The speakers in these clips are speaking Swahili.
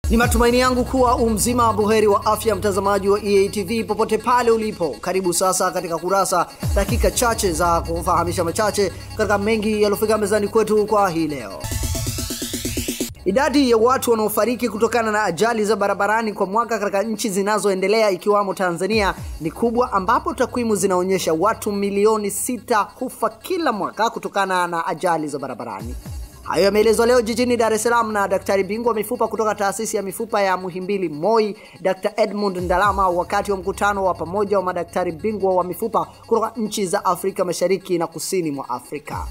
Ni matumaini yangu kuwa mzima buheri wa afya, mtazamaji wa EATV popote pale ulipo. Karibu sasa katika kurasa, dakika chache za kufahamisha machache katika mengi yaliyofika mezani kwetu kwa hii leo. Idadi ya watu wanaofariki kutokana na ajali za barabarani kwa mwaka katika nchi zinazoendelea ikiwamo Tanzania ni kubwa, ambapo takwimu zinaonyesha watu milioni 6 hufa kila mwaka kutokana na ajali za barabarani. Hayo yameelezwa leo jijini Dar es Salaam na daktari bingwa mifupa kutoka taasisi ya mifupa ya Muhimbili Moi, Dr. Edmund Ndalama, wakati wa mkutano wa pamoja wa madaktari bingwa wa mifupa kutoka nchi za Afrika Mashariki na Kusini mwa Afrika.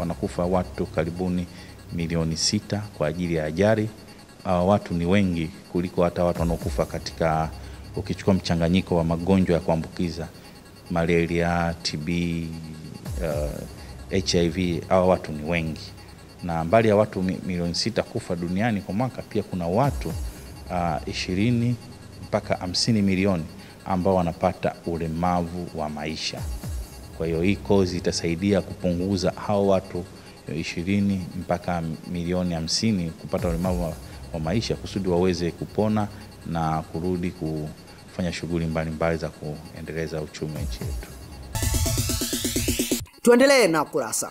Wanakufa watu karibuni milioni 6 kwa ajili ya ajali. Watu ni wengi kuliko hata watu wanaokufa katika, ukichukua mchanganyiko wa magonjwa ya kuambukiza, malaria, TB, HIV, hao watu ni wengi. Na mbali ya watu milioni 6 kufa duniani kwa mwaka, pia kuna watu 20 mpaka 50 milioni ambao wanapata ulemavu wa maisha. Kwa hiyo hii kozi itasaidia kupunguza hao watu 20 mpaka milioni 50 kupata ulemavu wa maisha, kusudi waweze kupona na kurudi kufanya shughuli mbalimbali za kuendeleza uchumi wa nchi yetu. Tuendelee na kurasa.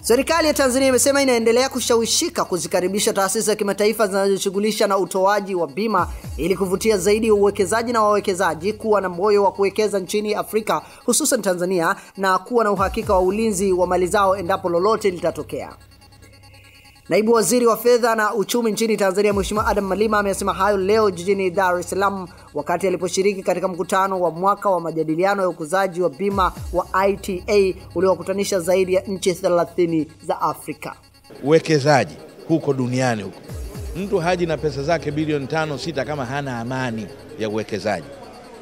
Serikali ya Tanzania imesema inaendelea kushawishika kuzikaribisha taasisi za kimataifa zinazojishughulisha na utoaji wa bima ili kuvutia zaidi uwekezaji na wawekezaji kuwa na moyo wa kuwekeza nchini Afrika, hususan Tanzania, na kuwa na uhakika wa ulinzi wa mali zao endapo lolote litatokea. Naibu Waziri wa Fedha na Uchumi nchini Tanzania, Mheshimiwa Adam Malima, amesema hayo leo jijini Dar es Salaam wakati aliposhiriki katika mkutano wa mwaka wa majadiliano ya ukuzaji wa bima wa ITA uliowakutanisha zaidi ya nchi 30 za Afrika. Uwekezaji huko duniani huko, mtu haji na pesa zake bilioni 5-6 kama hana amani ya uwekezaji.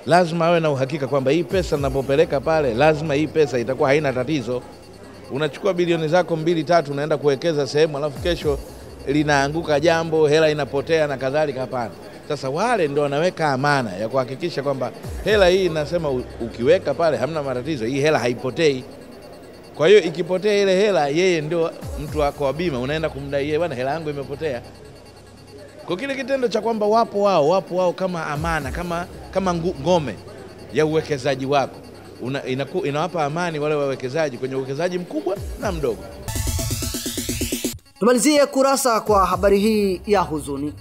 Lazima awe na uhakika kwamba hii pesa ninapopeleka pale, lazima hii pesa itakuwa haina tatizo. Unachukua bilioni zako 2-3 unaenda kuwekeza sehemu, alafu kesho linaanguka jambo, hela inapotea na kadhalika. Hapana. Sasa wale ndio wanaweka amana ya kuhakikisha kwamba hela hii, nasema ukiweka pale hamna matatizo, hii hela haipotei. Kwa hiyo ikipotea ile hela, yeye ndio mtu wako wa bima, unaenda kumdai yeye, bwana hela yangu imepotea. Kwa kile kitendo cha kwamba wapo wao kama amana, kama ngome ya uwekezaji wako, inawapa amani wale wawekezaji kwenye uwekezaji mkubwa na mdogo. Tumalizie kurasa kwa habari hii ya huzuni.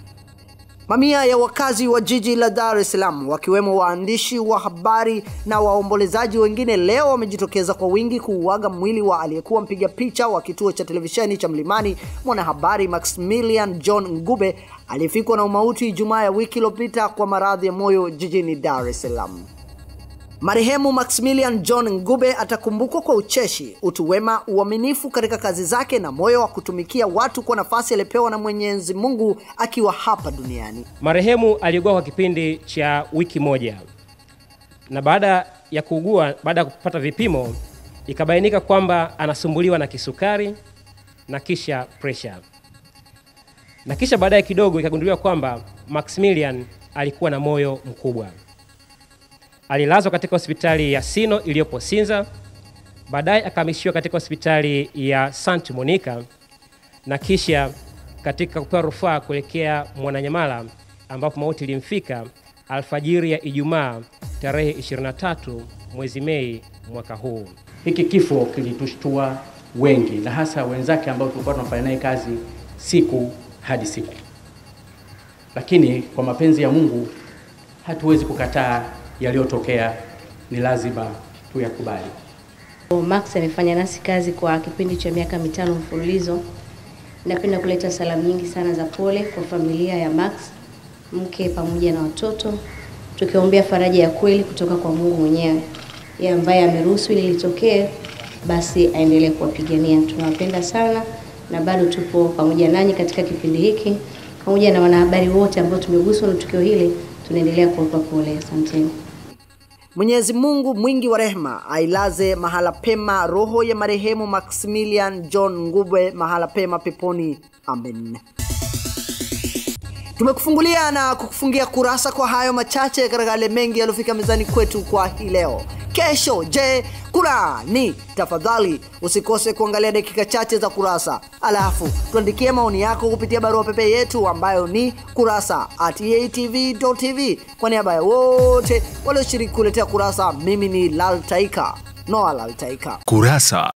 Mamia ya wakazi wa jiji la Dar es Salaam, wakiwemo waandishi wa habari na waombolezaji wengine, leo wamejitokeza kwa wingi kuuaga mwili wa aliyekuwa mpiga picha wa kituo cha televisheni cha Mlimani, mwanahabari Maximilian John Ngube, aliyefikwa na umauti Ijumaa ya wiki iliyopita kwa maradhi ya moyo jijini Dar es Salaam. Marehemu Maximilian John Ngube atakumbukwa kwa ucheshi, utu wema, uaminifu katika kazi zake na moyo wa kutumikia watu kwa nafasi aliyopewa na Mwenyezi Mungu akiwa hapa duniani. Marehemu aliugua kwa kipindi cha wiki moja, na baada ya kupata vipimo ikabainika kwamba anasumbuliwa na kisukari na kisha pressure. Na kisha baadaye kidogo ikagunduliwa kwamba Maximilian alikuwa na moyo mkubwa. Alilazwa katika hospitali ya Sino iliyopo Sinza, baadaye akahamishiwa katika hospitali ya St. Monica na kisha katika kupewa rufaa kuelekea Mwananyamala, ambapo mauti ilimfika alfajiri ya Ijumaa tarehe 23 mwezi Mei mwaka huu. Hiki kifo kilitushtua wengi, na hasa wenzake ambao tulikuwa tunafanya naye kazi siku hadi siku. Lakini kwa mapenzi ya Mungu hatuwezi kukataa yaliyotokea, ni lazima tuyakubali. Max amefanya nasi kazi kwa kipindi cha miaka 5 mfululizo. Napenda kuleta salamu nyingi sana za pole kwa familia ya Max, mke pamoja na watoto, tukiombea faraja ya kweli kutoka kwa Mungu mwenyewe, yeye ambaye ameruhusu ili litokee, basi aendelee kuwapigania. Tunawapenda sana na bado tupo pamoja nanyi katika kipindi hiki, pamoja na wanahabari wote ambao tumeguswa na tukio hili, tunaendelea kuwapa pole. Asanteni. Mwenyezi Mungu mwingi wa rehema ailaze mahala pema roho ya marehemu Maximilian John Ngube mahala pema peponi. Amen. Tumekufungulia na kukufungia kurasa kwa hayo machache katika yale mengi yaliyofika mezani kwetu kwa hii leo. kesho. Je, kuna ni? Tafadhali usikose kuangalia dakika chache za Kurasa. Alafu tuandikie maoni yako kupitia barua pepe yetu ambayo ni kurasa@eatv.tv. Kwa niaba ya wote walioshiriki kuletea Kurasa, mimi ni Noah Laltaika. Kurasa.